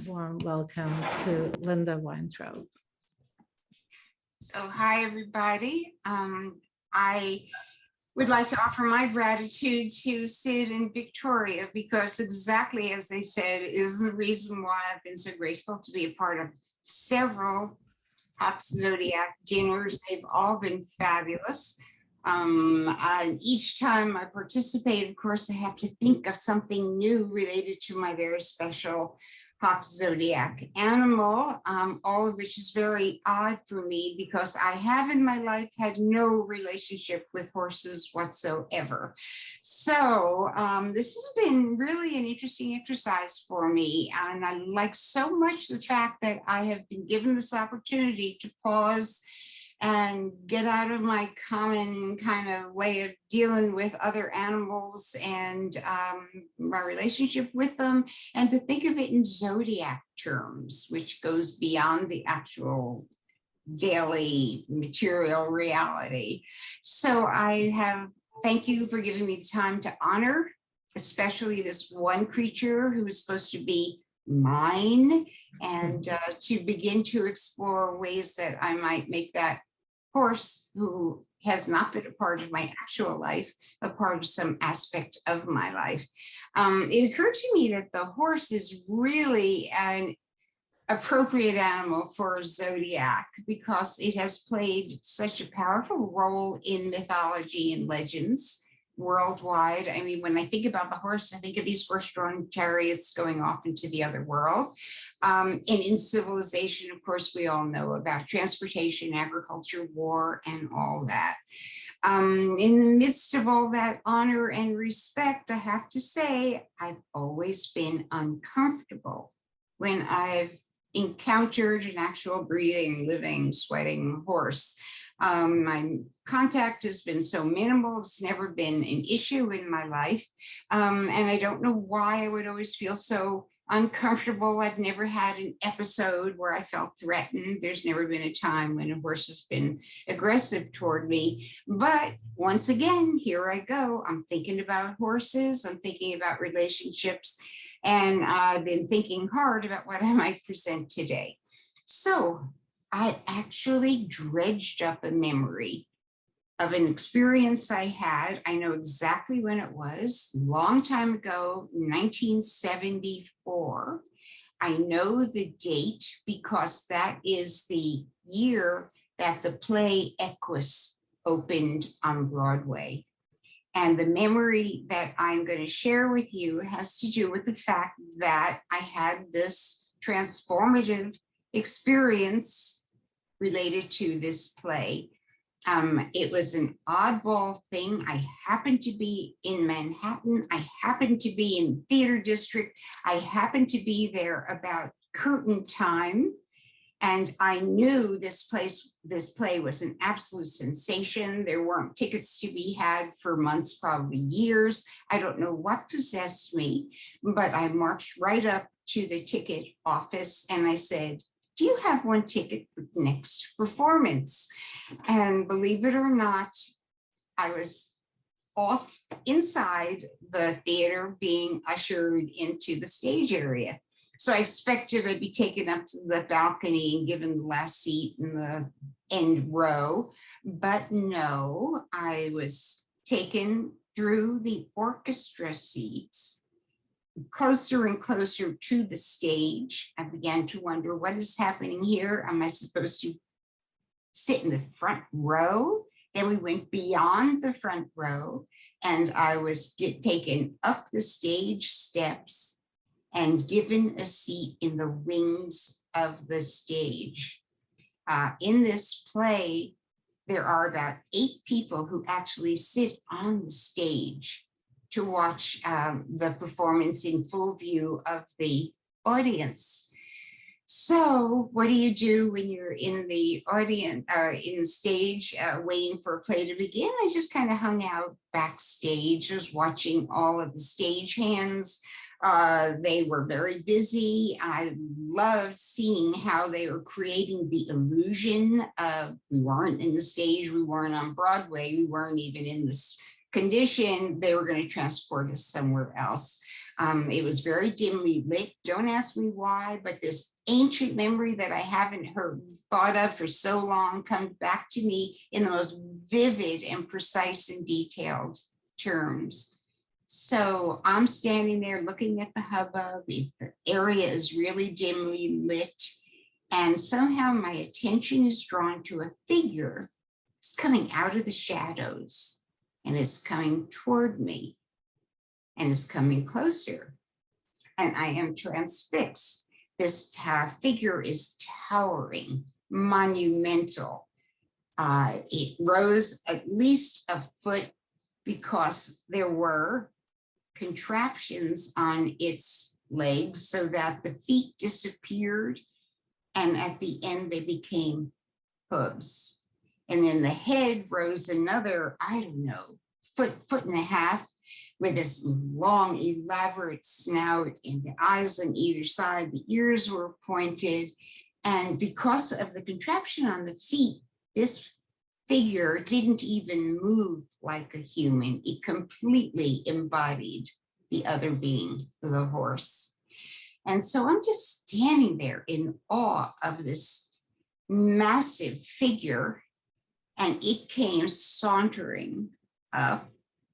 warm welcome to Linda Weintraub. So hi, everybody. I would like to offer my gratitude to Sid and Victoria, because exactly as they said is the reason why I've been so grateful to be a part of several Ox Zodiac dinners. They've all been fabulous. And each time I participate, of course, I have to think of something new related to my very special Hawk Zodiac animal, all of which is very odd for me because I have in my life had no relationship with horses whatsoever. So this has been really an interesting exercise for me. And I like so much the fact that I have been given this opportunity to pause and get out of my common kind of way of dealing with other animals and my relationship with them, and to think of it in zodiac terms, which goes beyond the actual daily material reality. So thank you for giving me the time to honor, especially this one creature who is supposed to be mine, and to begin to explore ways that I might make that horse, who has not been a part of my actual life, a part of some aspect of my life. It occurred to me that the horse is really an appropriate animal for a zodiac because it has played such a powerful role in mythology and legends worldwide. I mean, when I think about the horse, I think of these horse-drawn chariots going off into the other world. And in civilization, of course, we all know about transportation, agriculture, war, and all that. In the midst of all that honor and respect, I have to say, I've always been uncomfortable when I've encountered an actual breathing, living, sweating horse. My contact has been so minimal, it's never been an issue in my life. And I don't know why I would always feel so uncomfortable. I've never had an episode where I felt threatened. There's never been a time when a horse has been aggressive toward me. But once again, here I go. I'm thinking about horses. I'm thinking about relationships. And I've been thinking hard about what I might present today. So I actually dredged up a memory of an experience I had. I know exactly when it was, a long time ago, 1974. I know the date because that is the year that the play Equus opened on Broadway. And the memory that I'm going to share with you has to do with the fact that I had this transformative experience related to this play. It was an oddball thing. I happened to be in Manhattan. I happened to be in Theater District. I happened to be there about curtain time. And I knew this play was an absolute sensation. There weren't tickets to be had for months, probably years. I don't know what possessed me, but I marched right up to the ticket office and I said, "Do you have one ticket for the next performance?" And believe it or not, I was off inside the theater being ushered into the stage area. So I expected I'd be taken up to the balcony and given the last seat in the end row. But no, I was taken through the orchestra seats, closer and closer to the stage. I began to wonder, what is happening here? Am I supposed to sit in the front row? Then we went beyond the front row and I was taken up the stage steps and given a seat in the wings of the stage. In this play, there are about 8 people who actually sit on the stage to watch the performance in full view of the audience. So what do you do when you're in the audience or in the stage waiting for a play to begin? I just kind of hung out backstage, just watching all of the stage hands. They were very busy. I loved seeing how they were creating the illusion of we weren't in the stage, we weren't on Broadway, we weren't even in this condition. They were going to transport us somewhere else. It was very dimly lit. Don't ask me why, but this ancient memory that I haven't thought of for so long comes back to me in the most vivid and precise and detailed terms. So I'm standing there looking at the hubbub. The area is really dimly lit. And somehow my attention is drawn to a figure. It's coming out of the shadows and it's coming toward me and is coming closer. And I am transfixed. This figure is towering, monumental. It rose at least a foot because there were contraptions on its legs so that the feet disappeared. And at the end, they became hooves. And then the head rose another, I don't know, foot and a half, with this long, elaborate snout and the eyes on either side. The ears were pointed. And because of the contraption on the feet, this figure didn't even move like a human. It completely embodied the other being, the horse. And so I'm just standing there in awe of this massive figure, and it came sauntering up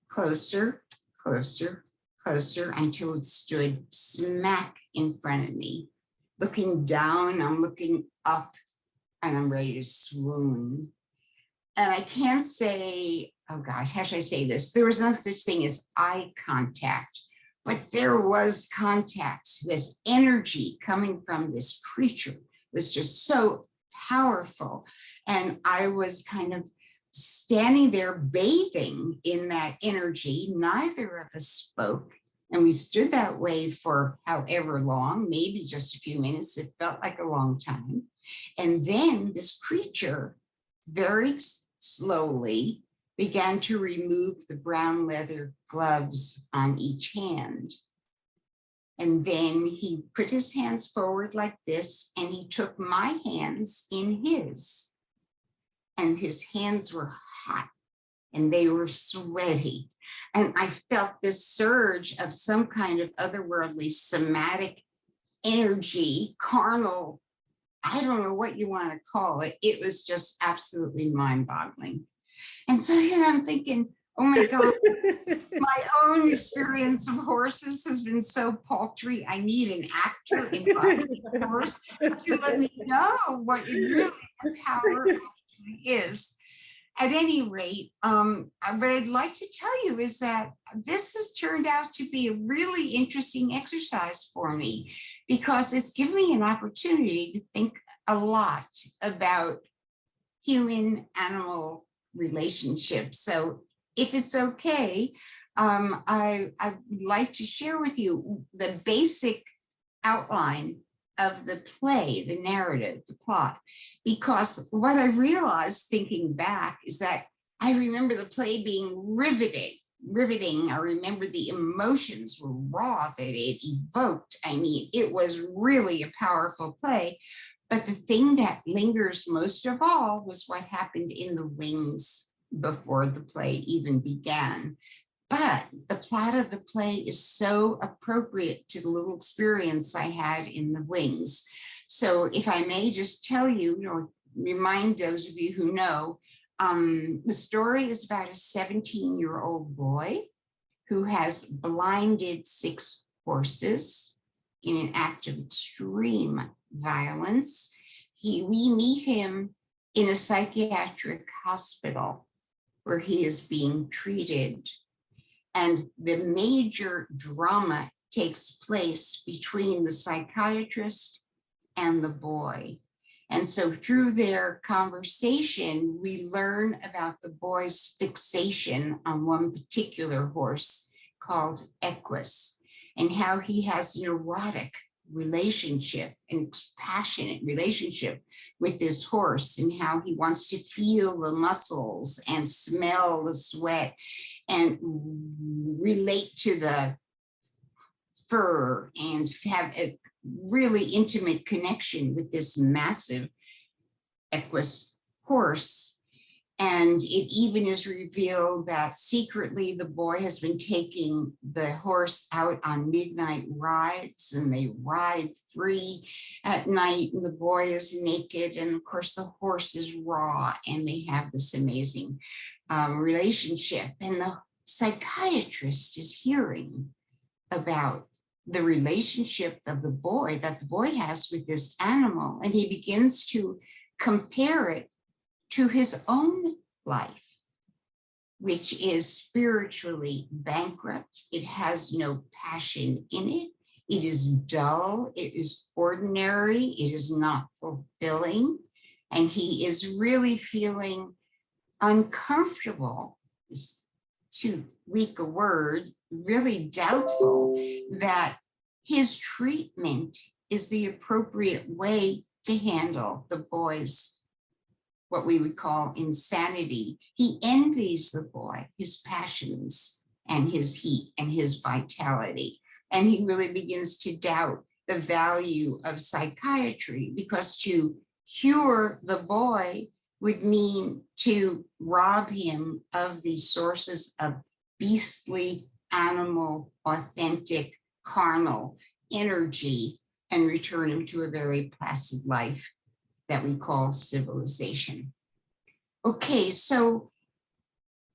closer, closer, closer, until it stood smack in front of me. Looking down, I'm looking up, and I'm ready to swoon. And I can't say, oh gosh, how should I say this? There was no such thing as eye contact, but there was contact. This energy coming from this creature was just so powerful. And I was kind of standing there bathing in that energy. Neither of us spoke. And we stood that way for however long, maybe just a few minutes. It felt like a long time. And then this creature very slowly began to remove the brown leather gloves on each hand. And then he put his hands forward like this, and he took my hands in his. And his hands were hot and they were sweaty. And I felt this surge of some kind of otherworldly somatic energy, carnal, I don't know what you want to call it. It was just absolutely mind-boggling. And so here I'm thinking, oh my God, my own experience of horses has been so paltry. I need an actor in my horse to let me know what really the power is. At any rate, what I'd like to tell you is that this has turned out to be a really interesting exercise for me, because it's given me an opportunity to think a lot about human-animal relationships. So if it's okay, I'd like to share with you the basic outline of the play, the narrative, the plot, because what I realized thinking back is that I remember the play being riveting. I remember the emotions were raw that it evoked. I mean, it was really a powerful play. But the thing that lingers most of all was what happened in the wings before the play even began. But the plot of the play is so appropriate to the little experience I had in the wings. So if I may just tell you, or remind those of you who know, the story is about a 17-year-old boy who has blinded 6 horses in an act of extreme violence. We meet him in a psychiatric hospital where he is being treated. And the major drama takes place between the psychiatrist and the boy. And so through their conversation, we learn about the boy's fixation on one particular horse called Equus, and how he has an erotic relationship and passionate relationship with this horse, and how he wants to feel the muscles and smell the sweat and relate to the fur and have a really intimate connection with this massive Equus horse. And it even is revealed that secretly the boy has been taking the horse out on midnight rides, and they ride free at night, and the boy is naked, and of course the horse is raw, and they have this amazing relationship. And the psychiatrist is hearing about the relationship of the boy that the boy has with this animal, and he begins to compare it to his own life, which is spiritually bankrupt. It has no passion in it. It is dull. It is ordinary. It is not fulfilling. And he is really feeling uncomfortable, is too weak a word, really doubtful that his treatment is the appropriate way to handle the boy's, what we would call, insanity. He envies the boy, his passions and his heat and his vitality. And he really begins to doubt the value of psychiatry, because to cure the boy would mean to rob him of the sources of beastly, animal, authentic, carnal energy and return him to a very placid life that we call civilization. Okay, so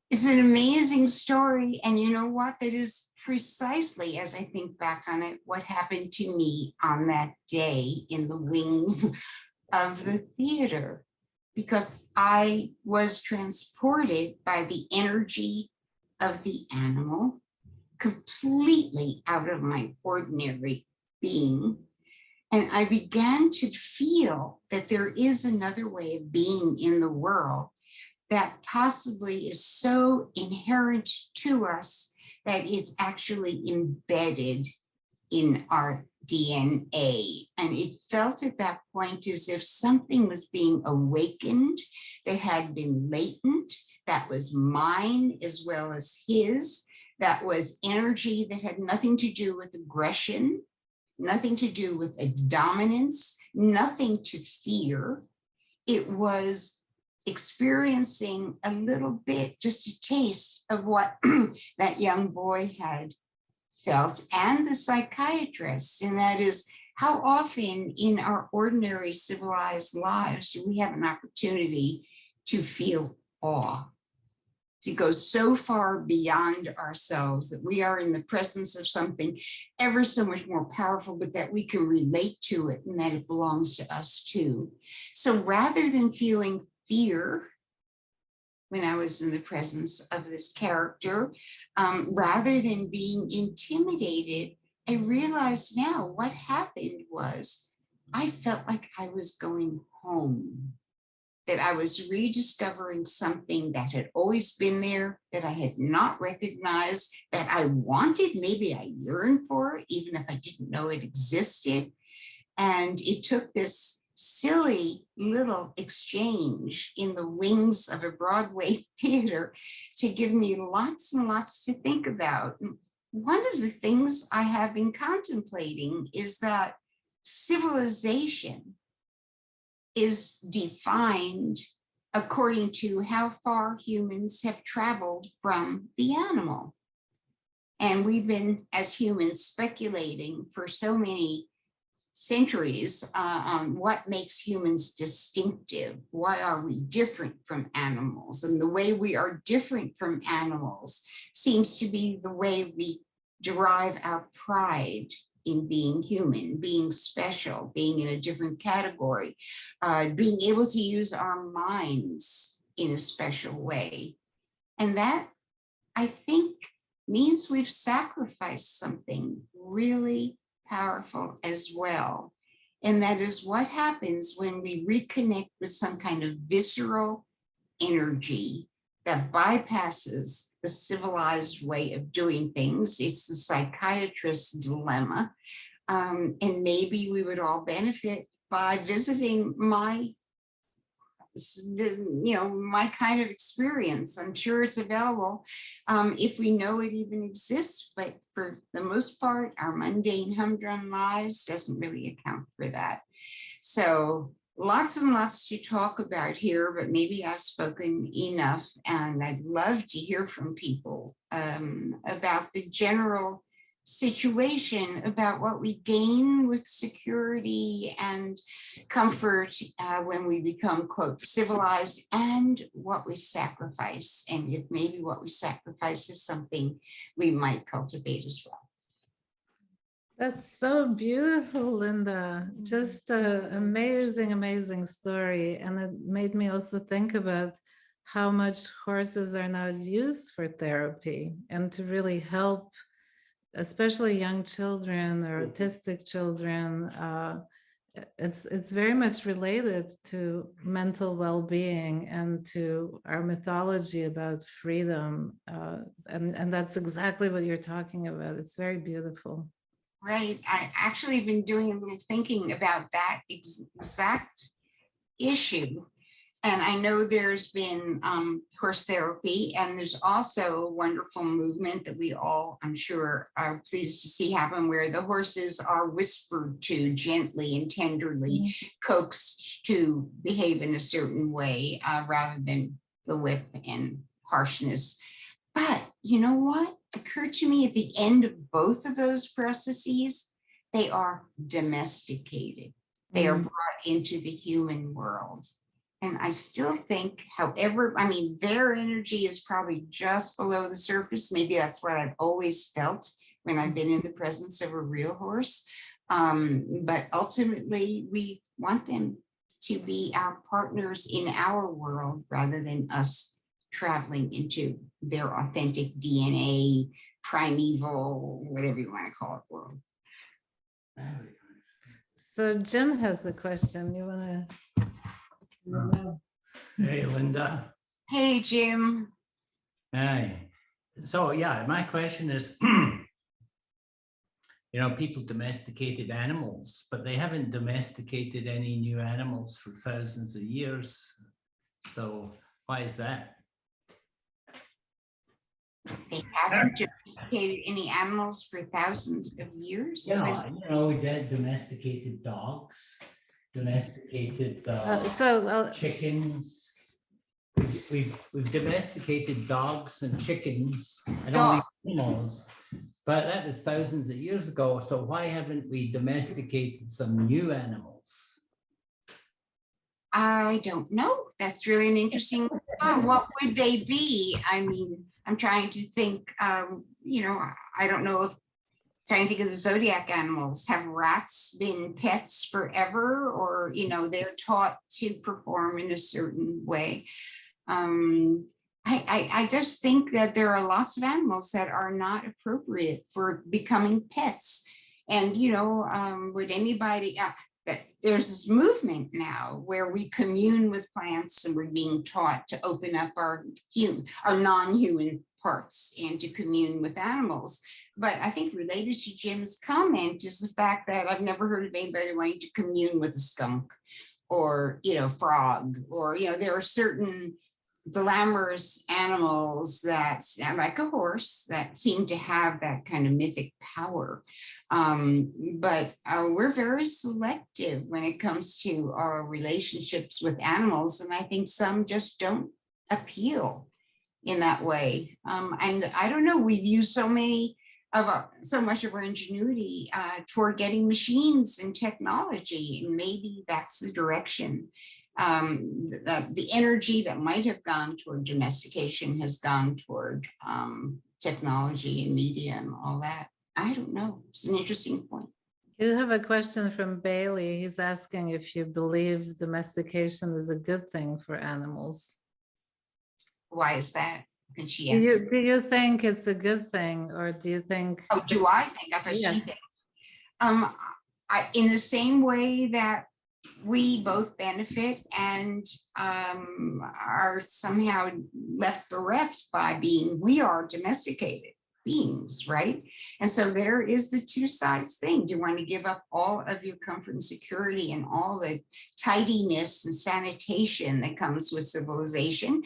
it's an amazing story. And you know what? That is precisely, as I think back on it, what happened to me on that day in the wings of the theater, because I was transported by the energy of the animal, completely out of my ordinary being. And I began to feel that there is another way of being in the world that possibly is so inherent to us that is actually embedded in our DNA. And it felt at that point as if something was being awakened that had been latent, that was mine as well as his, that was energy that had nothing to do with aggression, nothing to do with a dominance, nothing to fear. It was experiencing a little bit, just a taste of what that young boy had felt, and the psychiatrist. And that is, how often in our ordinary civilized lives do we have an opportunity to feel awe, to go so far beyond ourselves that we are in the presence of something ever so much more powerful, but that we can relate to it and that it belongs to us too. So rather than feeling fear when I was in the presence of this character, rather than being intimidated, I realized now what happened was I felt like I was going home, that I was rediscovering something that had always been there, that I had not recognized, that I wanted, maybe I yearned for, even if I didn't know it existed. And it took this silly little exchange in the wings of a Broadway theater to give me lots and lots to think about. And one of the things I have been contemplating is that civilization is defined according to how far humans have traveled from the animal. And we've been, as humans, speculating for so many centuries on what makes humans distinctive. Why are we different from animals? And the way we are different from animals seems to be the way we derive our pride in being human, being special, being in a different category, being able to use our minds in a special way. And that, I think, means we've sacrificed something really powerful as well. And that is what happens when we reconnect with some kind of visceral energy that bypasses the civilized way of doing things. It's the psychiatrist's dilemma. And maybe we would all benefit by visiting my kind of experience. I'm sure it's available if we know it even exists, but for the most part, our mundane humdrum lives doesn't really account for that. So lots and lots to talk about here, but maybe I've spoken enough, and I'd love to hear from people about the general situation, about what we gain with security and comfort when we become, quote, civilized, and what we sacrifice, and if maybe what we sacrifice is something we might cultivate as well. That's so beautiful, Linda. Just an amazing, amazing story. And it made me also think about how much horses are now used for therapy and to really help, especially young children or autistic children. It's very much related to mental well-being and to our mythology about freedom. And that's exactly what you're talking about. It's very beautiful. Right. I actually been doing thinking about that exact issue. And I know there's been horse therapy, and there's also a wonderful movement that we all, I'm sure, are pleased to see happen, where the horses are whispered to gently and tenderly, coaxed to behave in a certain way rather than the whip and harshness. But you know what occurred to me at the end of both of those processes? They are domesticated. They are brought into the human world. And I still think, however, I mean, their energy is probably just below the surface. Maybe that's what I've always felt when I've been in the presence of a real horse. But ultimately, we want them to be our partners in our world rather than us traveling into their authentic DNA, primeval, whatever you want to call it, world. So Jim has a question. You want to? Hey, Linda. Hey, Jim. Hi. So yeah, my question is, people domesticated animals, but they haven't domesticated any new animals for thousands of years. So why is that? They haven't domesticated any animals for thousands of years. We domesticated dogs, domesticated chickens. We've domesticated dogs and chickens and all these animals, but that was thousands of years ago. So why haven't we domesticated some new animals? I don't know. That's really an interesting. What would they be? I mean, I'm trying to think. I don't know if trying to think of the zodiac animals. Have rats been pets forever, or they're taught to perform in a certain way? I just think that there are lots of animals that are not appropriate for becoming pets. And would anybody? There's this movement now where we commune with plants, and we're being taught to open up our non-human parts and to commune with animals. But I think related to Jim's comment is the fact that I've never heard of anybody wanting to commune with a skunk or, frog, or, there are certain glamorous animals that, like a horse, that seem to have that kind of mythic power. But we're very selective when it comes to our relationships with animals. And I think some just don't appeal in that way. And I don't know, we've used so much of our ingenuity toward getting machines and technology, and maybe that's the direction. The energy that might have gone toward domestication has gone toward technology and media and all that. I don't know. It's an interesting point. You have a question from Bailey. He's asking if you believe domestication is a good thing for animals. Why is that? Can she answer? Do you think it's a good thing, or do you think? Oh, do I think? I thought Yes. she thinks. In the same way that we both benefit and are somehow left bereft by we are domesticated beings, right? And so there is the two sides thing. Do you want to give up all of your comfort and security and all the tidiness and sanitation that comes with civilization,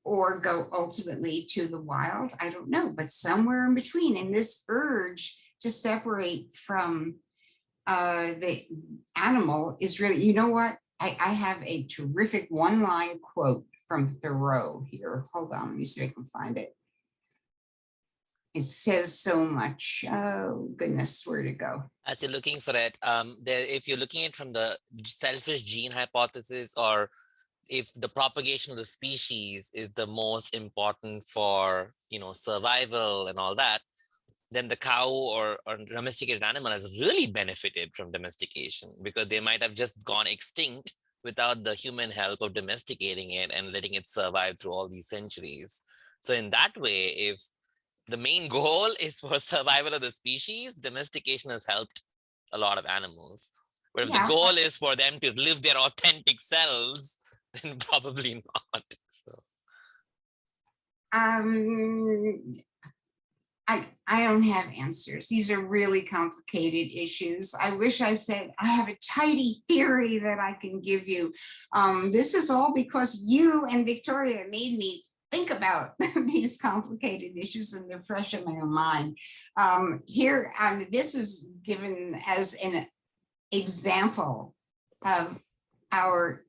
or go ultimately to the wild? I don't know, but somewhere in between. And this urge to separate from animal is really, you know what? I have a terrific one-line quote from Thoreau here. Hold on, let me see if I can find it. It says so much. Oh, goodness, where'd it go? As you're looking for it, if you're looking at it from the selfish gene hypothesis, or if the propagation of the species is the most important for, survival and all that, then the cow or domesticated animal has really benefited from domestication, because they might have just gone extinct without the human help of domesticating it and letting it survive through all these centuries. So in that way, if the main goal is for survival of the species, domestication has helped a lot of animals. But if the goal is for them to live their authentic selves, then probably not. So. I don't have answers. These are really complicated issues. I wish I said I have a tidy theory that I can give you. This is all because you and Victoria made me think about these complicated issues, and they're fresh in my own mind. Here, this is given as an example of our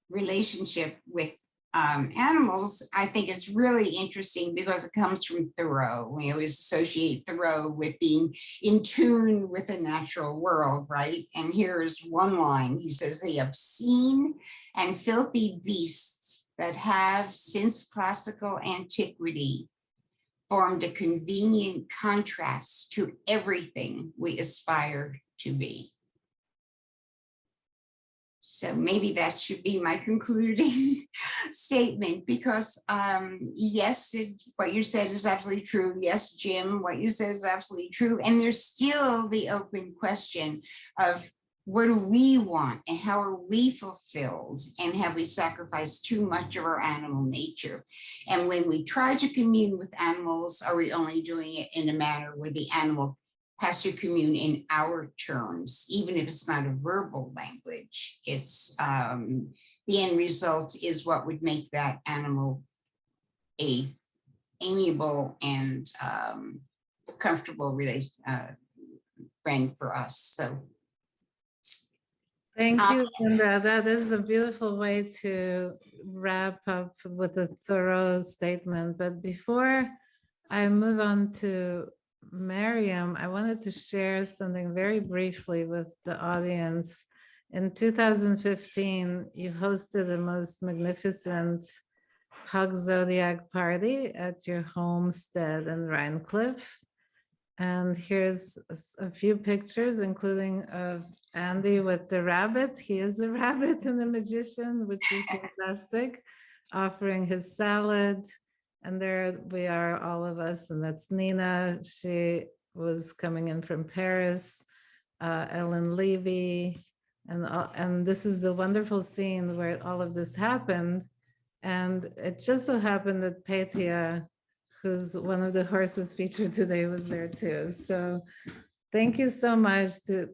relationship with animals. I think it's really interesting because it comes from Thoreau. We always associate Thoreau with being in tune with the natural world, right? And here's one line. He says, "The obscene and filthy beasts that have since classical antiquity formed a convenient contrast to everything we aspire to be." So maybe that should be my concluding statement, because yes, what you said is absolutely true. Yes, Jim, what you said is absolutely true. And there's still the open question of what do we want and how are we fulfilled, and have we sacrificed too much of our animal nature? And when we try to commune with animals, are we only doing it in a manner where the animal has to commune in our terms, even if it's not a verbal language? It's the end result is what would make that animal a amiable and comfortable friend for us. So thank you, Linda. That is a beautiful way to wrap up with a thorough statement. But before I move on to Miriam, I wanted to share something very briefly with the audience. In 2015, you hosted the most magnificent Hug Zodiac party at your homestead in Rhinecliff. And here's a few pictures, including of Andy with the rabbit. He is a rabbit and a magician, which is fantastic, offering his salad. And there we are, all of us, and that's Nina. She was coming in from Paris, Ellen Levy, and this is the wonderful scene where all of this happened. And it just so happened that Petia, who's one of the horses featured today, was there too. So thank you so much.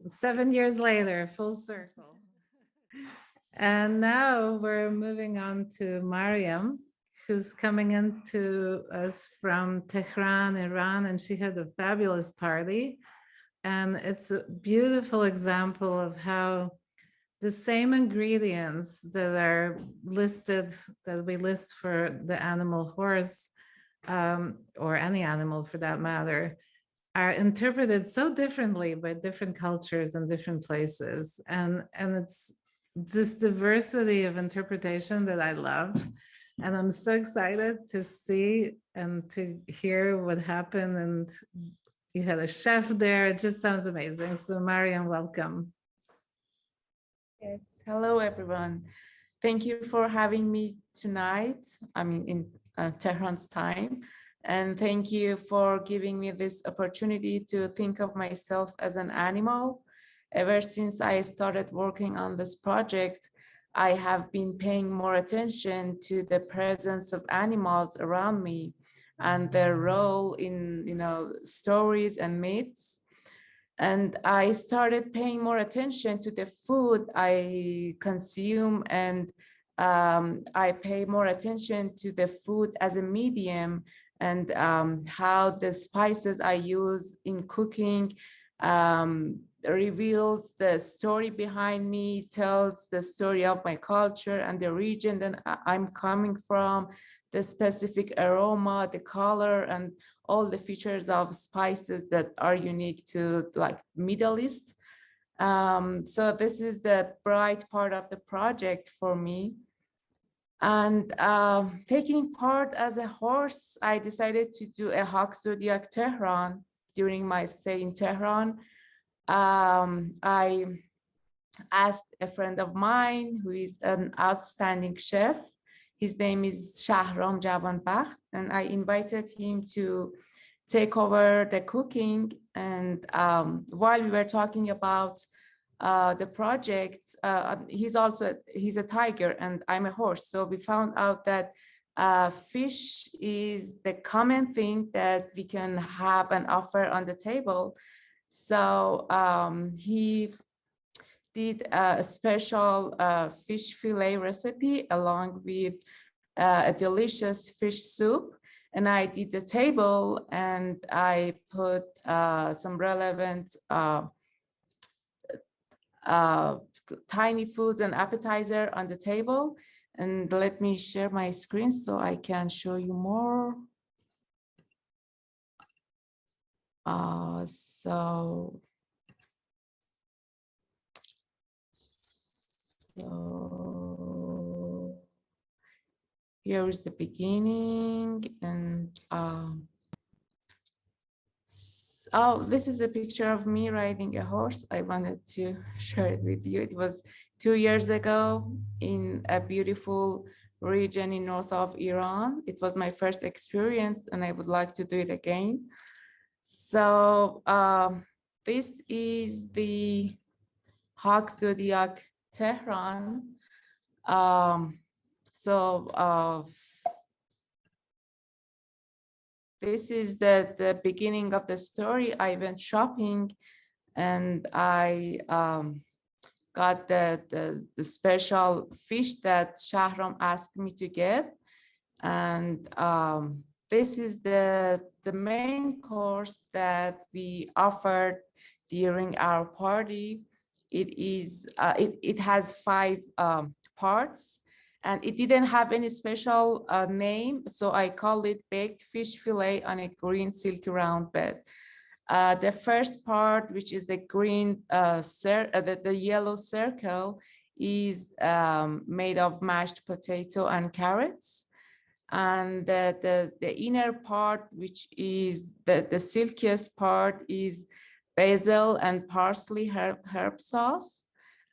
7 years later, full circle. And now we're moving on to Mariam, who's coming in to us from Tehran, Iran, and she had a fabulous party. And it's a beautiful example of how the same ingredients that are listed, that we list for the animal horse, or any animal for that matter, are interpreted so differently by different cultures and different places. And it's this diversity of interpretation that I love. And I'm so excited to see and to hear what happened. And you had a chef there. It just sounds amazing. So Mariam, welcome. Yes, hello everyone. Thank you for having me tonight. I mean, in Tehran's time. And thank you for giving me this opportunity to think of myself as an animal. Ever since I started working on this project, I have been paying more attention to the presence of animals around me and their role in, stories and myths. And I started paying more attention to the food I consume, and I pay more attention to the food as a medium, and how the spices I use in cooking reveals the story behind me, tells the story of my culture and the region that I'm coming from, the specific aroma, the color, and all the features of spices that are unique to like Middle East. So this is the bright part of the project for me. And taking part as a horse, I decided to do a Hawk Zodiac Tehran during my stay in Tehran. I asked a friend of mine who is an outstanding chef. His name is Shahram Javanbakht, and I invited him to take over the cooking. And while we were talking about the project, he's a tiger and I'm a horse. So we found out that fish is the common thing that we can have and offer on the table. So he did a special fish fillet recipe along with a delicious fish soup. And I did the table and I put some relevant tiny foods and appetizer on the table. And let me share my screen so I can show you more. So here is the beginning, and oh, this is a picture of me riding a horse. I wanted to share it with you. It was 2 years ago in a beautiful region in north of Iran. It was my first experience and I would like to do it again. So this is the Hawk Zodiac Tehran. This is the beginning of the story. I went shopping and I got the special fish that Shahram asked me to get. And this is the main course that we offered during our party. It has 5 parts. And it didn't have any special name, so I call it baked fish fillet on a green silky round bed. The first part, which is the green, the yellow circle, is made of mashed potato and carrots. And the inner part, which is the silkiest part, is basil and parsley herb sauce.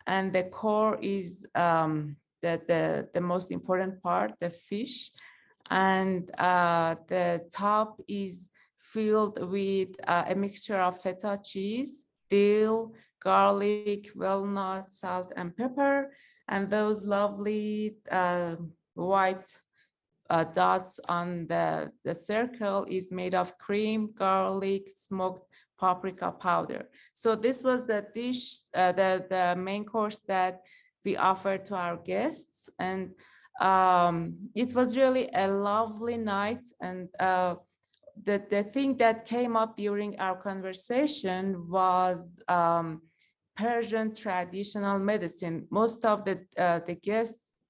And the core is the most important part, the fish. And the top is filled with a mixture of feta cheese, dill, garlic, walnut, salt, and pepper. And those lovely white dots on the circle is made of cream, garlic, smoked paprika powder. So this was the dish, the main course that we offered to our guests. And it was really a lovely night. And the thing that came up during our conversation was Persian traditional medicine. Most of the guests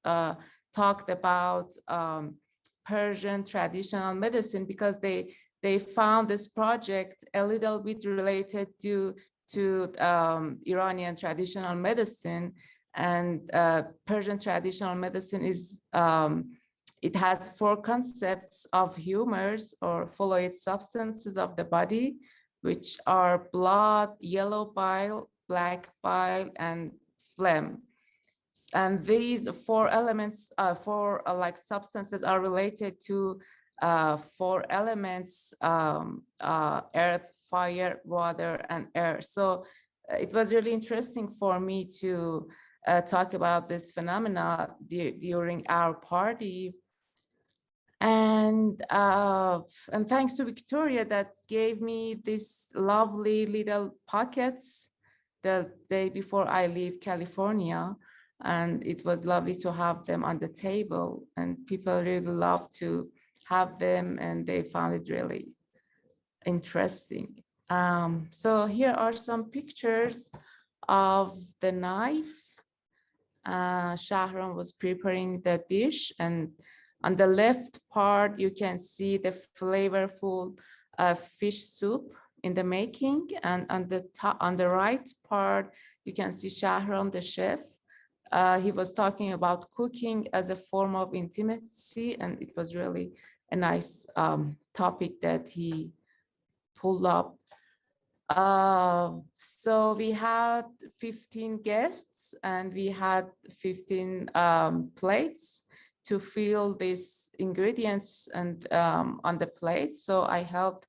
talked about Persian traditional medicine because they found this project a little bit related to Iranian traditional medicine. And Persian traditional medicine is, it has 4 concepts of humors or fluid substances of the body, which are blood, yellow bile, black bile, and phlegm. And these 4 elements, like substances, are related to 4 elements, earth, fire, water, and air. So it was really interesting for me to talk about this phenomena during our party. And thanks to Victoria that gave me these lovely little pockets the day before I leave California. And it was lovely to have them on the table, and people really love to have them, and they found it really interesting. So here are some pictures of the night. Shahram was preparing the dish, and on the left part, you can see the flavorful fish soup in the making. And on the top, on the right part, you can see Shahram, the chef. He was talking about cooking as a form of intimacy, and it was really a nice topic that he pulled up. So we had 15 guests and we had 15 plates to fill these ingredients and on the plate. So I helped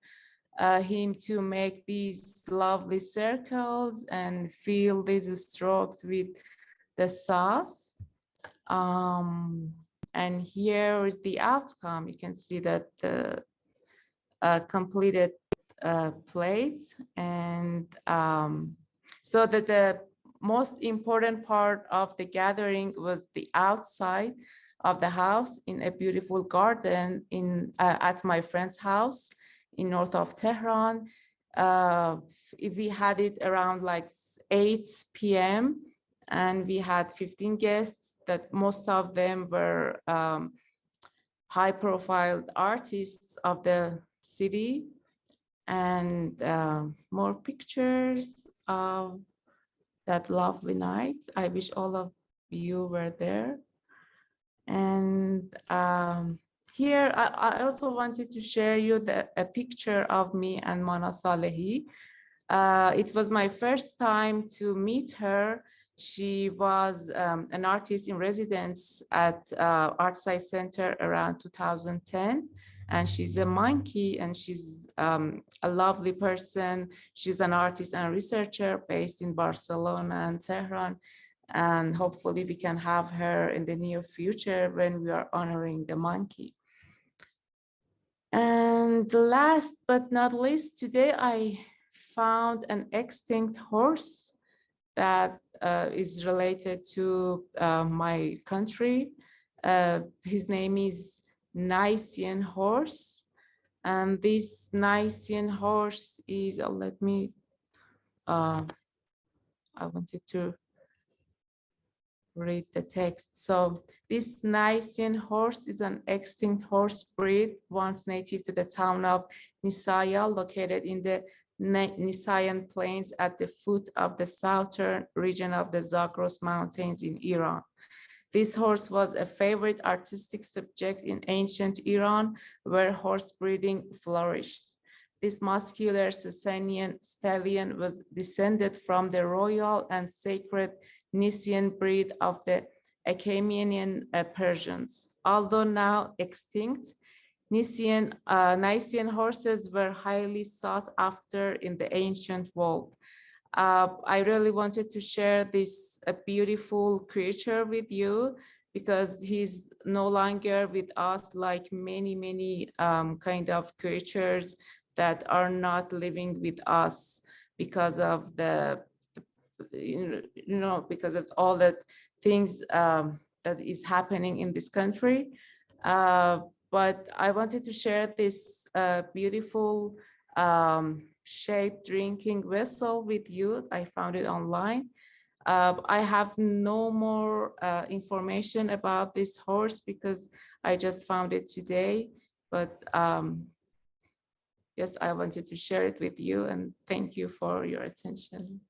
him to make these lovely circles and fill these strokes with the sauce. And here is the outcome. You can see that the completed plates. And so that the most important part of the gathering was the outside of the house in a beautiful garden in at my friend's house in north of Tehran. We had it around like 8 p.m. and we had 15 guests that most of them were high profile artists of the city. And more pictures of that lovely night. I wish all of you were there. And here, I also wanted to share you a picture of me and Mana Salehi. It was my first time to meet her. She was an artist in residence at Art Science Center around 2010. And she's a monkey, and she's a lovely person. She's an artist and researcher based in Barcelona and Tehran. And hopefully we can have her in the near future when we are honoring the monkey. And last but not least, today I found an extinct horse that is related to my country. His name is Nicean horse, and this Nicean horse is let me I wanted to read the text. So this Nicean horse is an extinct horse breed once native to the town of Nisaya, located in the Nisayan plains at the foot of the southern region of the Zagros Mountains in Iran. This horse was a favorite artistic subject in ancient Iran, where horse breeding flourished. This muscular Sasanian stallion was descended from the royal and sacred Nisaean breed of the Achaemenian Persians. Although now extinct, Nisaean horses were highly sought after in the ancient world. I really wanted to share this beautiful creature with you because he's no longer with us, like many kind of creatures that are not living with us because of the because of all the things that is happening in this country. But I wanted to share this beautiful shaped drinking vessel with you. I found it online. I have no more information about this horse because I just found it today, but yes, I wanted to share it with you, and thank you for your attention.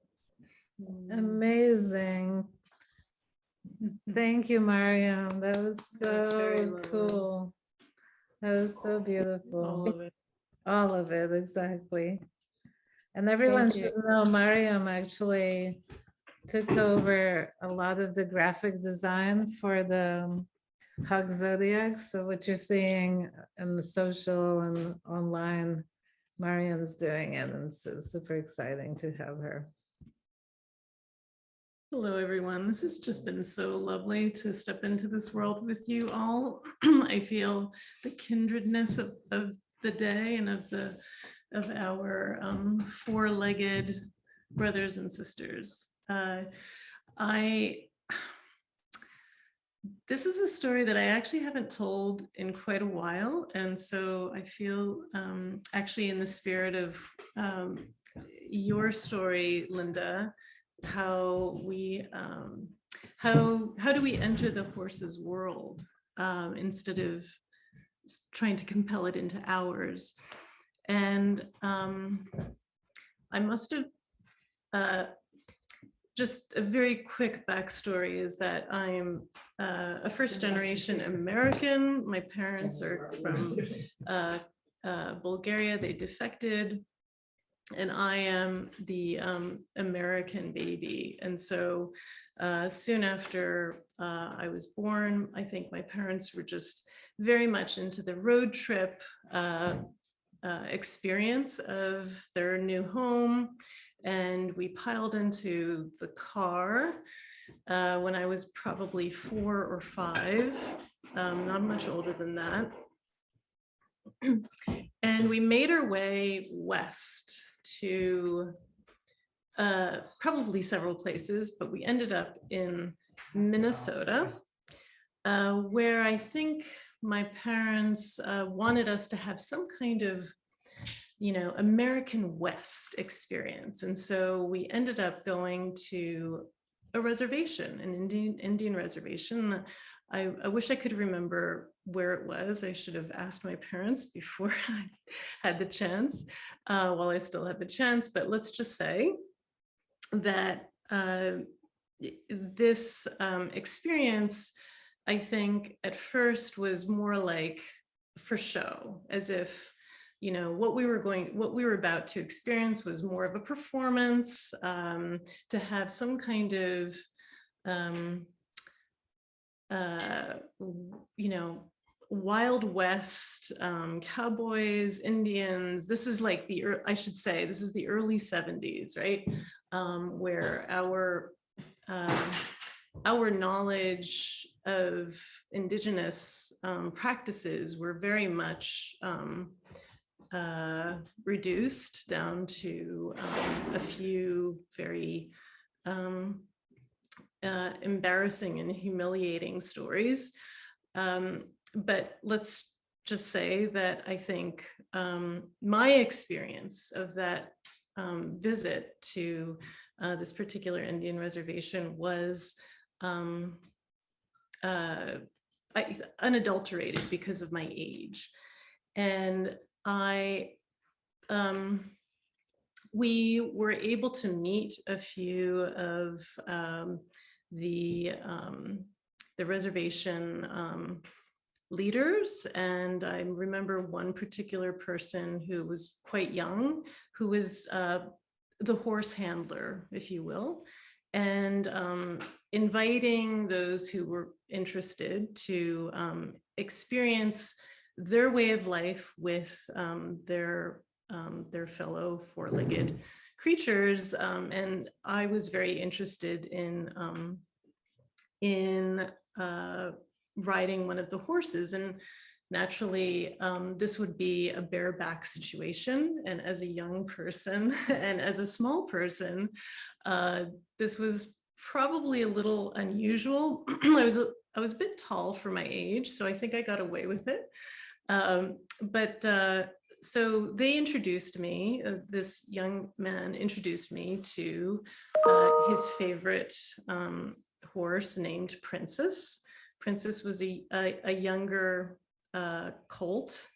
Amazing. Thank you, Mariam. That was very so lovely. cool. That was so beautiful. All of it. All of it, exactly. And everyone you. should know Mariam actually took over a lot of the graphic design for the Hug Zodiac. So what you're seeing in the social and online, Mariam's doing it, and it's super exciting to have her. Hello, everyone. This has just been so lovely to step into this world with you all. I feel the kindredness of the day and of our four-legged brothers and sisters. this is a story that I actually haven't told in quite a while. And so I feel actually in the spirit of your story, Linda, how we, how do we enter the horse's world instead of trying to compel it into ours? And I must have, just a very quick backstory is that I'm a first generation American. My parents are from Bulgaria, they defected, and I am the American baby. And so soon after I was born, I think my parents were just very much into the road trip experience of their new home. And we piled into the car when I was probably 4 or 5, not much older than that. And we made our way west to probably several places, but we ended up in Minnesota, where I think my parents wanted us to have some kind of, you know, American West experience. And so we ended up going to a reservation, an Indian reservation. I wish I could remember where it was. I should have asked my parents before I had the chance, while I still had the chance. But let's just say that this experience, I think at first was more like for show, as if, you know, what we were about to experience was more of a performance, to have some kind of, you know, Wild West, cowboys, Indians. This is like I should say, this is the early 70s, right? Where our knowledge of indigenous practices were very much reduced down to a few very embarrassing and humiliating stories. But let's just say that I think my experience of that visit to this particular Indian reservation was unadulterated because of my age. And we were able to meet a few of the reservation leaders. And I remember one particular person who was quite young, who was the horse handler, if you will, and inviting those who were interested to experience their way of life with their fellow four-legged creatures. And I was very interested in riding one of the horses. And naturally, this would be a bareback situation. And as a young person and as a small person, this was probably a little unusual. I was a bit tall for my age, so I think I got away with it. So they introduced me, this young man introduced me to his favorite horse named Princess. Princess was a younger colt,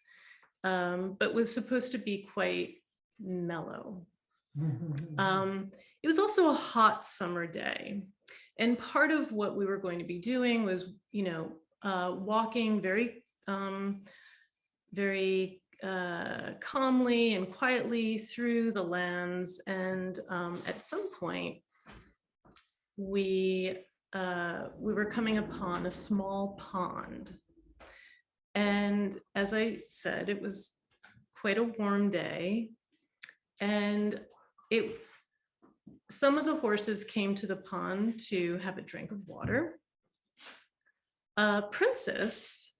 but was supposed to be quite mellow. It was also a hot summer day. And part of what we were going to be doing was, you know, walking very calmly and quietly through the lands. And at some point, we were coming upon a small pond. And as I said, it was quite a warm day. And some of the horses came to the pond to have a drink of water. Princess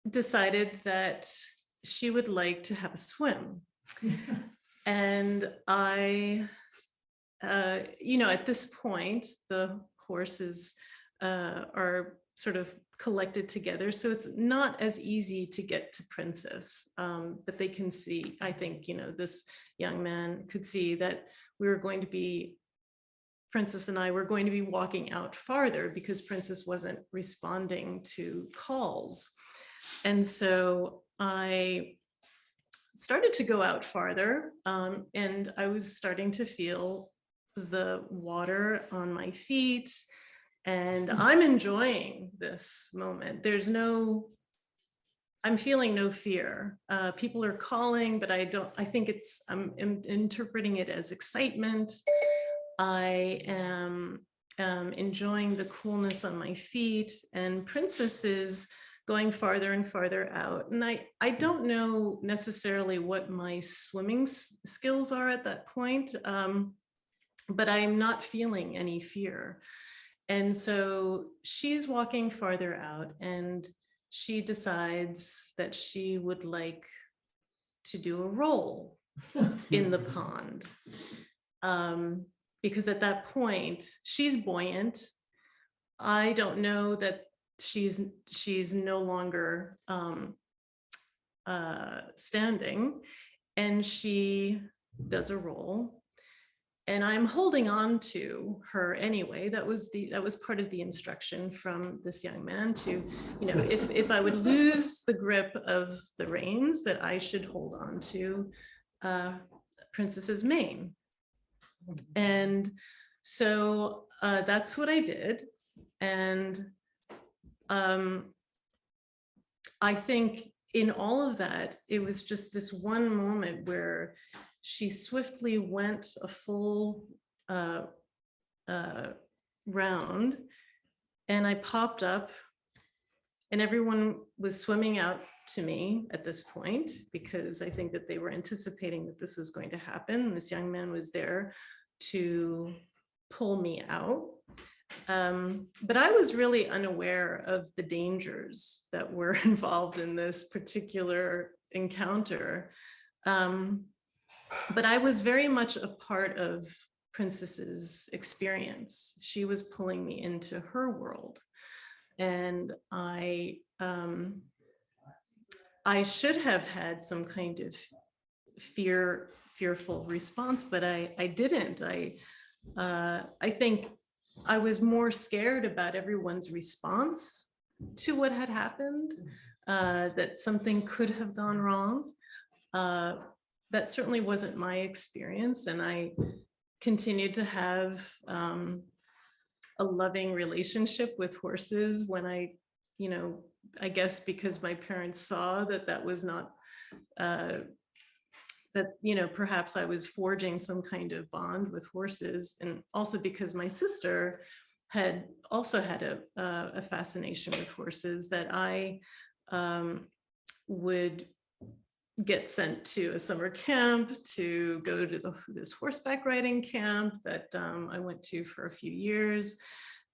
decided that she would like to have a swim. And I, you know, at this point, the horse is are sort of collected together. So it's not as easy to get to Princess, but they can see, I think, this young man could see that we were going to be, Princess and I were going to be walking out farther because Princess wasn't responding to calls. And so I started to go out farther, and I was starting to feel the water on my feet, and I'm enjoying this moment. I'm feeling no fear. People are calling, but I think I'm interpreting it as excitement. I am enjoying the coolness on my feet, and Princess is going farther and farther out. And I don't know necessarily what my swimming skills are at that point, but I'm not feeling any fear. And so she's walking farther out, and she decides that she would like to do a roll in the pond. Because at that point, she's buoyant. I don't know that she's no longer standing, and she does a roll. And I'm holding on to her anyway. That was part of the instruction from this young man to, if I would lose the grip of the reins, that I should hold on to Princess's mane. And so that's what I did. And I think in all of that, it was just this one moment where she swiftly went a full round, and I popped up, and everyone was swimming out to me at this point, because I think that they were anticipating that this was going to happen. This young man was there to pull me out. But I was really unaware of the dangers that were involved in this particular encounter. But I was very much a part of Princess's experience. She was pulling me into her world. And I should have had some kind of fearful response, but I didn't. I think I was more scared about everyone's response to what had happened, that something could have gone wrong. That certainly wasn't my experience, and I continued to have a loving relationship with horses when I guess because my parents saw that was not, that perhaps I was forging some kind of bond with horses, and also because my sister had also had a fascination with horses, that I would get sent to a summer camp to go to this horseback riding camp that I went to for a few years.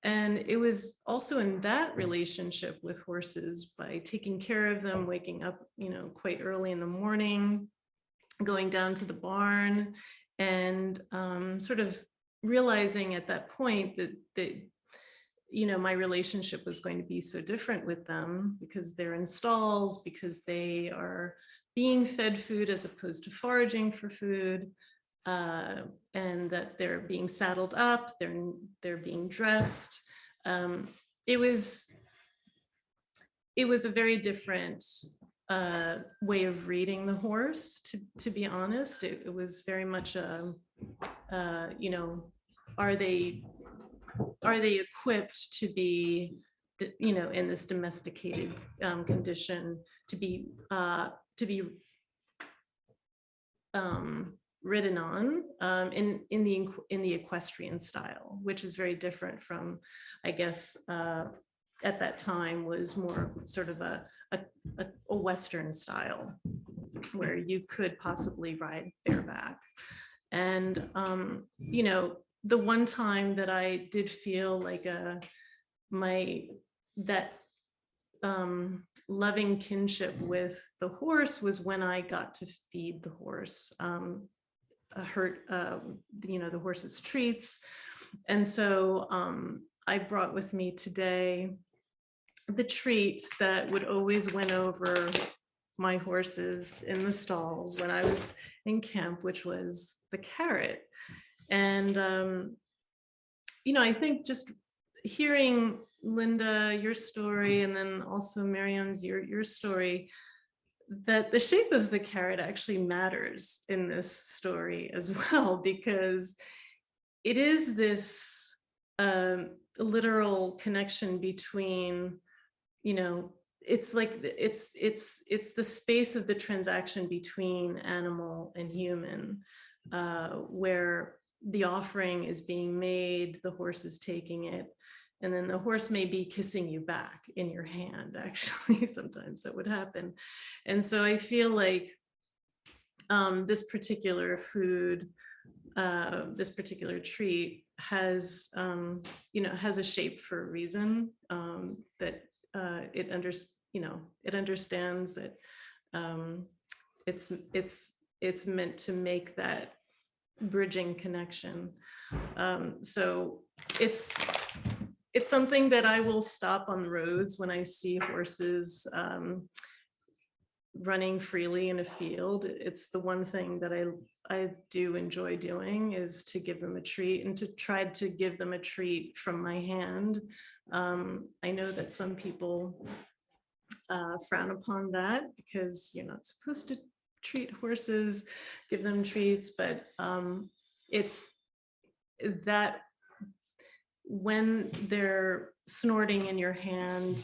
And it was also in that relationship with horses, by taking care of them, waking up, quite early in the morning, going down to the barn, and sort of realizing at that point that my relationship was going to be so different with them, because they're in stalls, because they are being fed food as opposed to foraging for food, and that they're being saddled up, they're being dressed. It was a very different way of reading the horse, to be honest. It was very much are they equipped to be, in this domesticated condition, to be ridden on in the equestrian style, which is very different from, I guess, at that time was more sort of a Western style, where you could possibly ride bareback. And the one time that I did feel like loving kinship with the horse was when I got to feed the horse, the horse's treats. And so I brought with me today the treat that would always win over my horses in the stalls when I was in camp, which was the carrot. And, I think just hearing Linda, your story, and then also Miriam's, your story, that the shape of the carrot actually matters in this story as well, because it is this literal connection between, it's like it's the space of the transaction between animal and human, where the offering is being made, the horse is taking it, and then the horse may be kissing you back in your hand. Actually, sometimes that would happen. And so I feel like this particular food, this particular treat has, has a shape for a reason, that it understands that it's meant to make that bridging connection. So it's something that I will stop on the roads when I see horses running freely in a field. It's the one thing that I do enjoy doing, is to give them a treat, and to try to give them a treat from my hand. I know that some people frown upon that, because you're not supposed to treat horses, give them treats, but it's that when they're snorting in your hand,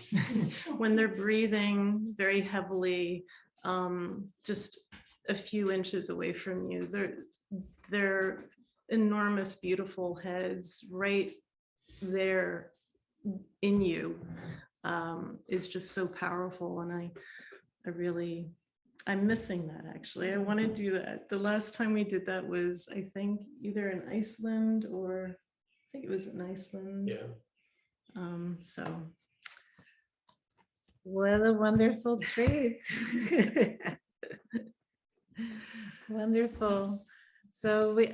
when they're breathing very heavily, just a few inches away from you, they're enormous, beautiful heads right there in you, is just so powerful. And I'm missing that, actually. I want to do that. The last time we did that was, I think, either in Iceland, or I think it was in Iceland. Yeah. So What a wonderful treat. Wonderful. So we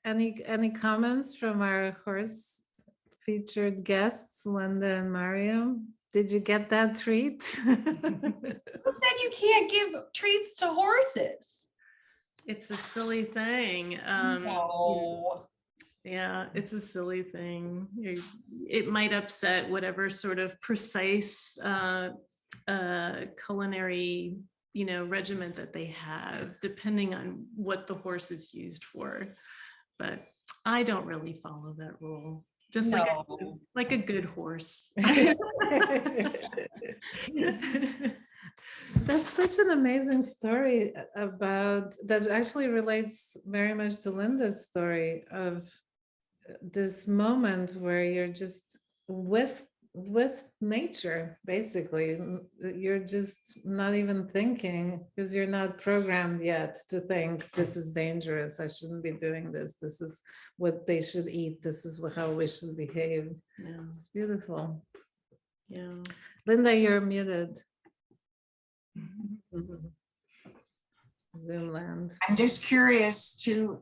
any comments from our horse featured guests, Linda and Mario? Did you get that treat? Who said you can't give treats to horses? it's a silly thing. No. Yeah, it's a silly thing. It might upset whatever sort of precise culinary, regiment that they have, depending on what the horse is used for. But I don't really follow that rule. Just No. like a good horse. That's such an amazing story about that actually relates very much to Linda's story of this moment where you're just with nature, basically. You're just not even thinking, because you're not programmed yet to think this is dangerous, I shouldn't be doing this, this is what they should eat, this is how we should behave. Yeah. It's beautiful. Yeah. Linda, you're muted. Zoom land. I'm just curious to,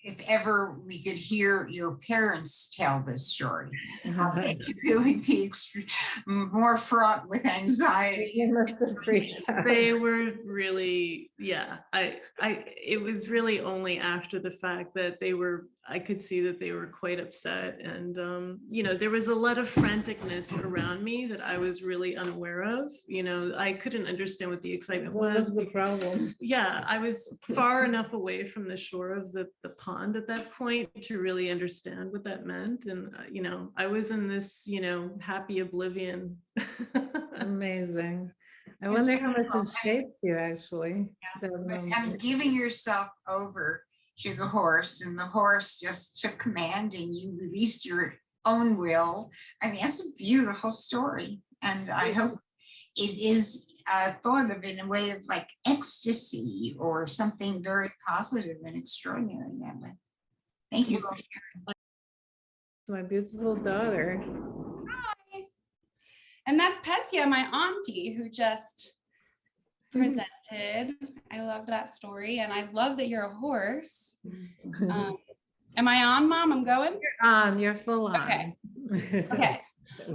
if ever we could hear your parents tell this story. It would be more fraught with anxiety. You must have freaked out. They were really, yeah, it was really only after the fact that I could see that they were quite upset. And, there was a lot of franticness around me that I was really unaware of. I couldn't understand what the excitement What was. was the problem? Yeah, I was far enough away from the shore of the pond at that point to really understand what that meant. And, I was in this, happy oblivion. Amazing. I It's wonder how much beautiful. it shaped you, actually. that But moment. giving yourself over to the horse, and the horse just took command and you released your own will. I mean, that's a beautiful story. And I hope it is thought of in a way of like ecstasy or something very positive and extraordinary that way. Thank you. My beautiful daughter. Hi. And that's Petya, my auntie, who just presented. I loved that story, and I love that you're a horse. Am I on, Mom? I'm going? You're full on. Okay. Okay.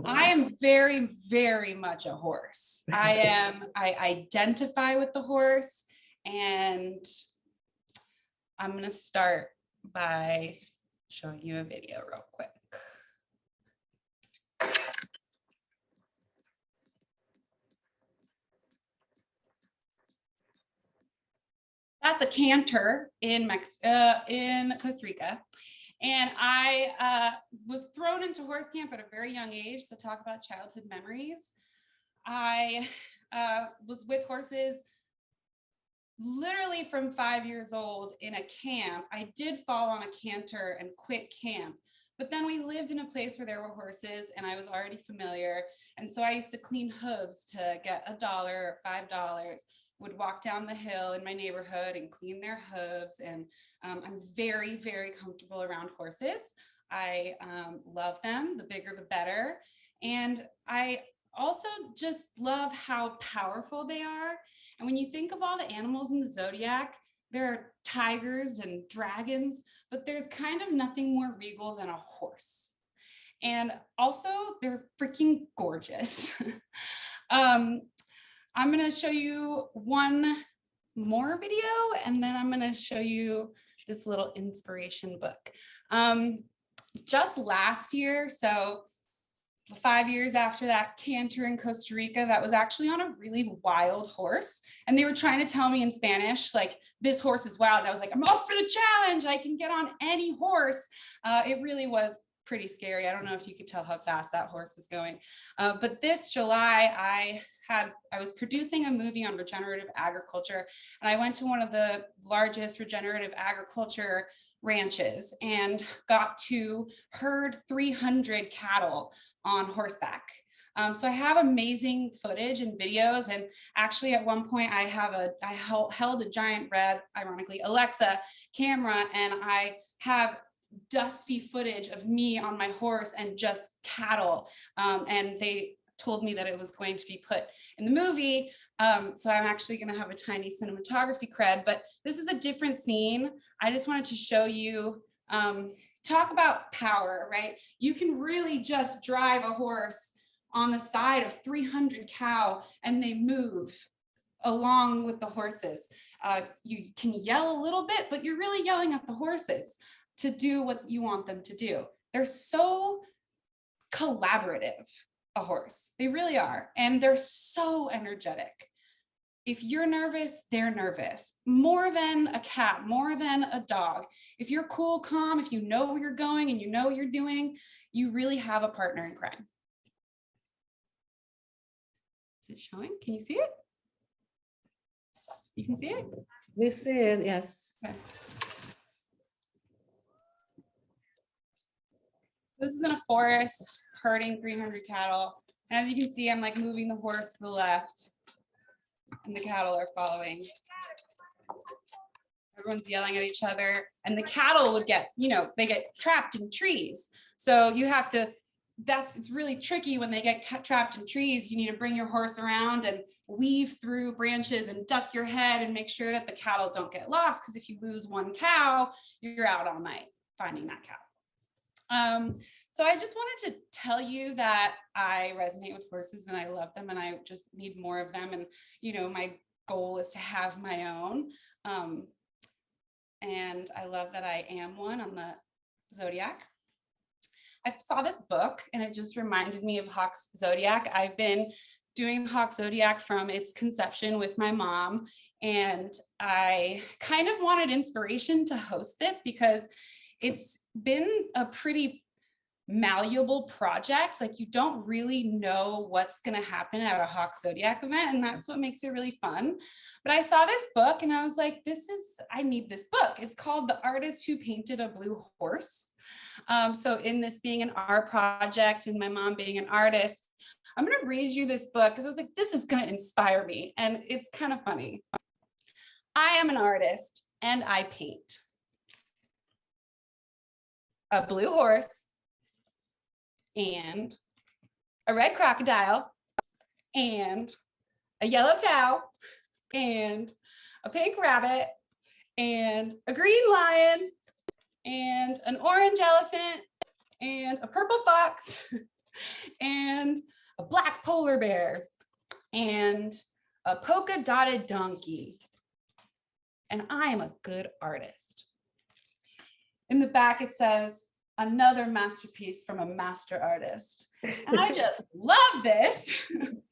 I am very, very much a horse. I identify with the horse, and I'm going to start by showing you a video real quick. That's a canter in Costa Rica. And I was thrown into horse camp at a very young age. So talk about childhood memories. I was with horses literally from 5 years old in a camp. I did fall on a canter and quit camp. But then we lived in a place where there were horses and I was already familiar. And so I used to clean hooves to get $1 or $5. Would walk down the hill in my neighborhood and clean their hooves. And I'm very, very comfortable around horses. I love them, the bigger the better. And I also just love how powerful they are. And when you think of all the animals in the zodiac, there are tigers and dragons, but there's kind of nothing more regal than a horse. And also they're freaking gorgeous. I'm going to show you one more video, and then I'm going to show you this little inspiration book. Just last year, so 5 years after that canter in Costa Rica, that was actually on a really wild horse. And they were trying to tell me in Spanish, like, this horse is wild. And I was like, I'm up for the challenge. I can get on any horse. It really was pretty scary. I don't know if you could tell how fast that horse was going. But this July, I was producing a movie on regenerative agriculture, and I went to one of the largest regenerative agriculture ranches and got to herd 300 cattle on horseback. So I have amazing footage and videos, and actually at one point I held a giant red, ironically, Alexa camera, and I have dusty footage of me on my horse and just cattle, and they told me that it was going to be put in the movie. So I'm actually going to have a tiny cinematography cred, but this is a different scene. I just wanted to show you, talk about power, right? You can really just drive a horse on the side of 300 cow and they move along with the horses. You can yell a little bit, but you're really yelling at the horses to do what you want them to do. They're so collaborative, a horse. They really are. And they're so energetic. If you're nervous, they're nervous. More than a cat, more than a dog. If you're cool, calm, if you know where you're going and you know what you're doing, you really have a partner in crime. Is it showing? Can you see it? You can see it? We see it, yes. Okay. This is in a forest, herding 300 cattle. And as you can see, I'm like moving the horse to the left and the cattle are following. Everyone's yelling at each other, and the cattle would get, they get trapped in trees. So you have to, it's really tricky when they get trapped in trees. You need to bring your horse around and weave through branches and duck your head and make sure that the cattle don't get lost. Because if you lose one cow, you're out all night finding that cow. So I just wanted to tell you that I resonate with horses and I love them and I just need more of them. And, my goal is to have my own. And I love that I am one on the Zodiac. I saw this book and it just reminded me of Hawk's Zodiac. I've been doing Hawk Zodiac from its conception with my mom. And I kind of wanted inspiration to host this because it's been a pretty malleable project. Like, you don't really know what's going to happen at a Hawk Zodiac event, and that's what makes it really fun. But I saw this book and I was like, I need this book. It's called The Artist Who Painted a Blue Horse. So in this being an art project and my mom being an artist, I'm going to read you this book because I was like, this is going to inspire me. And it's kind of funny. I am an artist and I paint a blue horse and a red crocodile and a yellow cow and a pink rabbit and a green lion and an orange elephant and a purple fox and a black polar bear and a polka dotted donkey. And I am a good artist. In the back, it says, another masterpiece from a master artist. And I just love this. And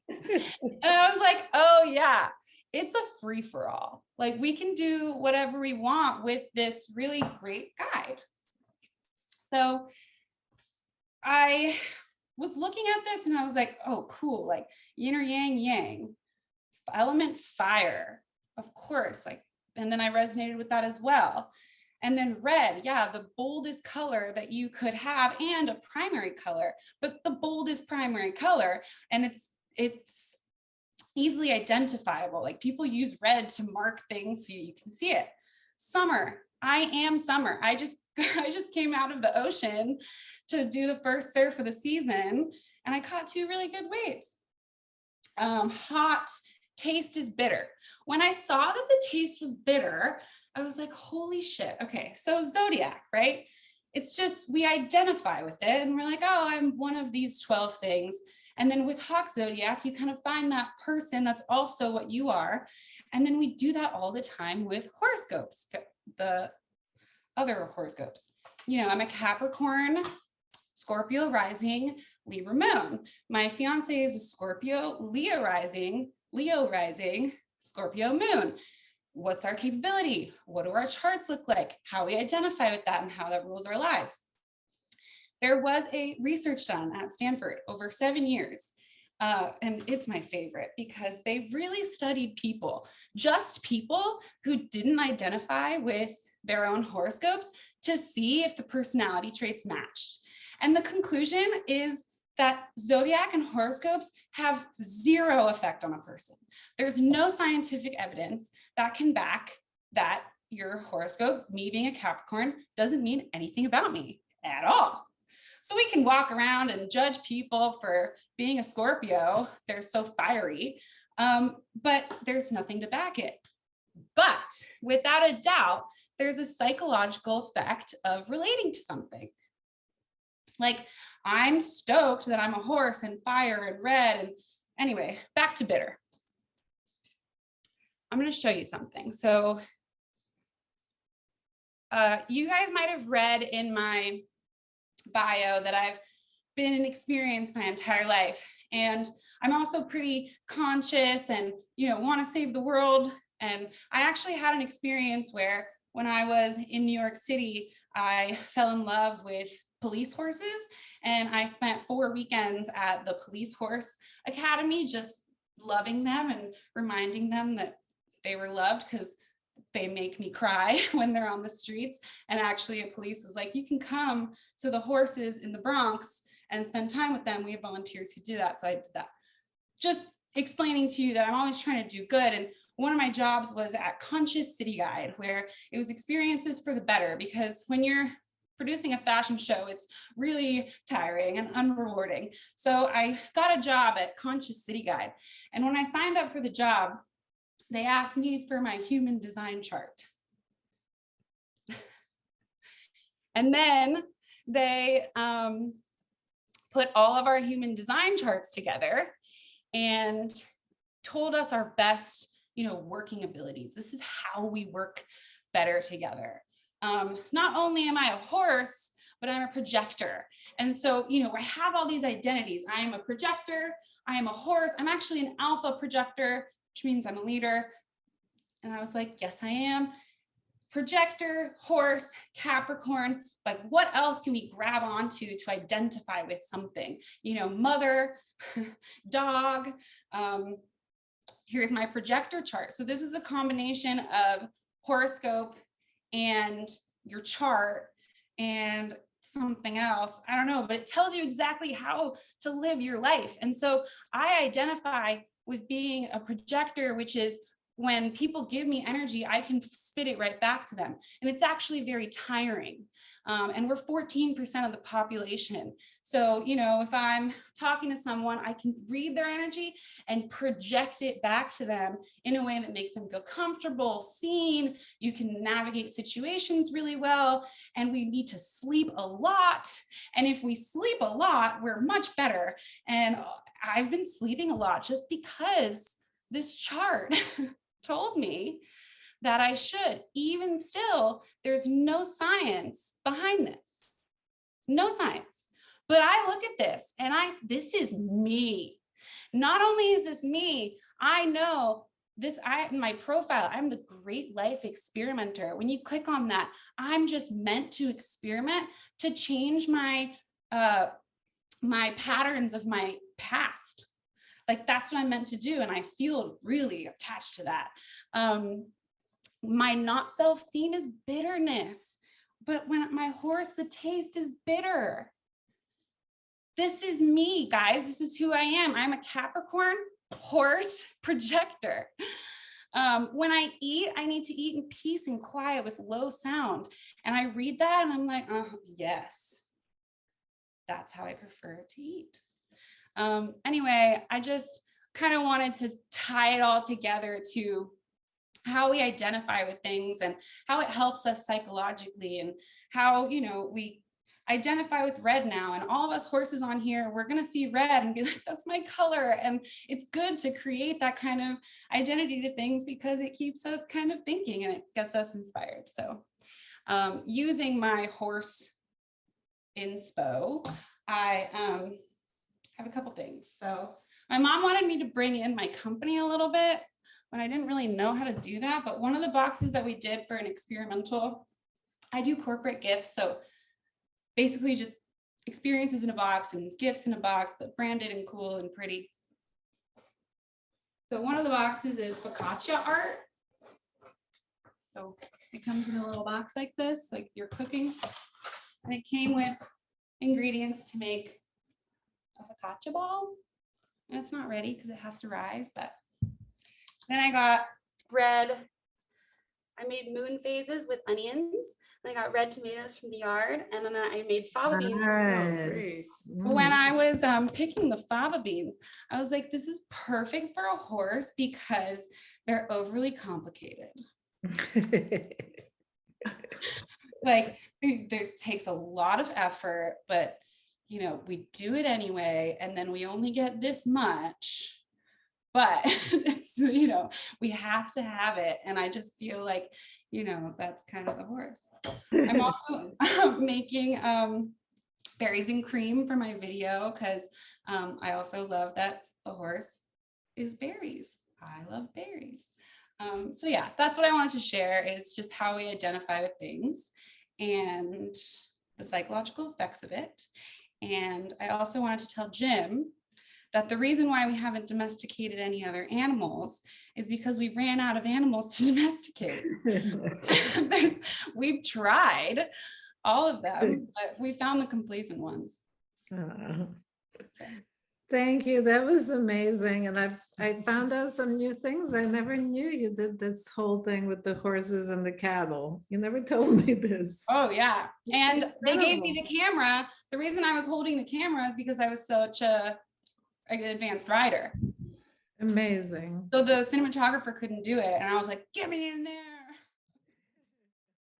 I was like, oh yeah, it's a free for all. Like we can do whatever we want with this really great guide. So I was looking at this and I was like, oh, cool. Like yin or yang, yang, element fire, of course. Like, and then I resonated with that as well. And then red, yeah, the boldest color that you could have and a primary color, but the boldest primary color. And it's easily identifiable. Like people use red to mark things so you can see it. Summer, I am summer. I just came out of the ocean to do the first surf of the season and I caught 2 really good waves. Hot, taste is bitter. When I saw that the taste was bitter, I was like, holy shit. Okay, so zodiac, right? It's just, we identify with it and we're like, oh, I'm one of these 12 things. And then with Hawk Zodiac, you kind of find that person that's also what you are. And then we do that all the time with horoscopes, the other horoscopes. You know, I'm a Capricorn, Scorpio rising, Libra moon. My fiance is a Scorpio, Leo rising, Scorpio moon. What's our capability? What do our charts look like? How we identify with that and how that rules our lives. There was a research done at Stanford over 7 years. And it's my favorite because they really studied people, just people who didn't identify with their own horoscopes to see if the personality traits matched. And the conclusion is that zodiac and horoscopes have 0 effect on a person. There's no scientific evidence that can back that your horoscope, me being a Capricorn, doesn't mean anything about me at all. So we can walk around and judge people for being a Scorpio. They're so fiery, but there's nothing to back it. But without a doubt, there's a psychological effect of relating to something. Like I'm stoked that I'm a horse and fire and red. And anyway, back to bitter. I'm going to show you something. So you guys might have read in my bio that I've been an experience my entire life. And I'm also pretty conscious and, you know, want to save the world. And I actually had an experience where when I was in New York City, I fell in love with police horses. And I spent 4 weekends at the Police Horse Academy, just loving them and reminding them that they were loved because they make me cry when they're on the streets. And actually a police was like, you can come to the horses in the Bronx and spend time with them. We have volunteers who do that. So I did that. Just explaining to you that I'm always trying to do good. And one of my jobs was at Conscious City Guide, where it was experiences for the better, because when you're producing a fashion show, it's really tiring and unrewarding. So I got a job at Conscious City Guide. And when I signed up for the job, they asked me for my human design chart. And then they put all of our human design charts together and told us our best, you know, working abilities. This is how we work better together. Not only am I a horse, but I'm a projector. And so, you know, I have all these identities. I am a projector, I am a horse, I'm actually an alpha projector, which means I'm a leader. And I was like, yes, I am. Projector, horse, Capricorn, like what else can we grab onto to identify with something? You know, mother, dog. Here's my projector chart. So this is a combination of horoscope and your chart and something else. I don't know, but it tells you exactly how to live your life. And so I identify with being a projector, which is when people give me energy, I can spit it right back to them. And it's actually very tiring. And we're 14% of the population. So, you know, if I'm talking to someone, I can read their energy and project it back to them in a way that makes them feel comfortable, seen. You can navigate situations really well. And we need to sleep a lot. And if we sleep a lot, we're much better. And I've been sleeping a lot just because this chart told me that I should. Even still, there's no science behind this. No science. But I look at this and this is me. Not only is this me, I know this, my profile, I'm the Great Life Experimenter. When you click on that, I'm just meant to experiment to change my my patterns of my past. Like that's what I'm meant to do. And I feel really attached to that. My not self theme is bitterness. But when my horse, the taste is bitter. This is me, guys. This is who I am. I'm a Capricorn horse projector. When I eat, I need to eat in peace and quiet with low sound. And I read that and I'm like, oh, yes, that's how I prefer to eat. Anyway, I just kind of wanted to tie it all together to how we identify with things and how it helps us psychologically, and how, you know, we identify with red now, and all of us horses on here, we're going to see red and be like, that's my color. And it's good to create that kind of identity to things because it keeps us kind of thinking and it gets us inspired. So using my horse inspo, I have a couple things. So my mom wanted me to bring in my company a little bit when I didn't really know how to do that. But one of the boxes that we did for an experimental, I do corporate gifts. So basically just experiences in a box and gifts in a box, but branded and cool and pretty. So one of the boxes is focaccia art. So it comes in a little box like this, like you're cooking. And it came with ingredients to make a focaccia ball. And it's not ready because it has to rise, but then I got bread. I made moon phases with onions. And I got red tomatoes from the yard, and then I made fava beans. Nice. When I was picking the fava beans, I was like, this is perfect for a horse because they're overly complicated. Like it takes a lot of effort, but you know, we do it anyway, and then we only get this much. But it's, you know, we have to have it. And I just feel like, you know, that's kind of the horse. I'm also making berries and cream for my video because I also love that the horse is berries. I love berries. So yeah, that's what I wanted to share, is just how we identify with things and the psychological effects of it. And I also wanted to tell Jim that the reason why we haven't domesticated any other animals is because we ran out of animals to domesticate. We've tried all of them, but we found the complacent ones. Thank you. That was amazing. And I found out some new things. I never knew you did this whole thing with the horses and the cattle. You never told me this. Oh yeah. And they gave me the camera. The reason I was holding the camera is because I was such an advanced rider. Amazing. So the cinematographer couldn't do it. And I was like, get me in there.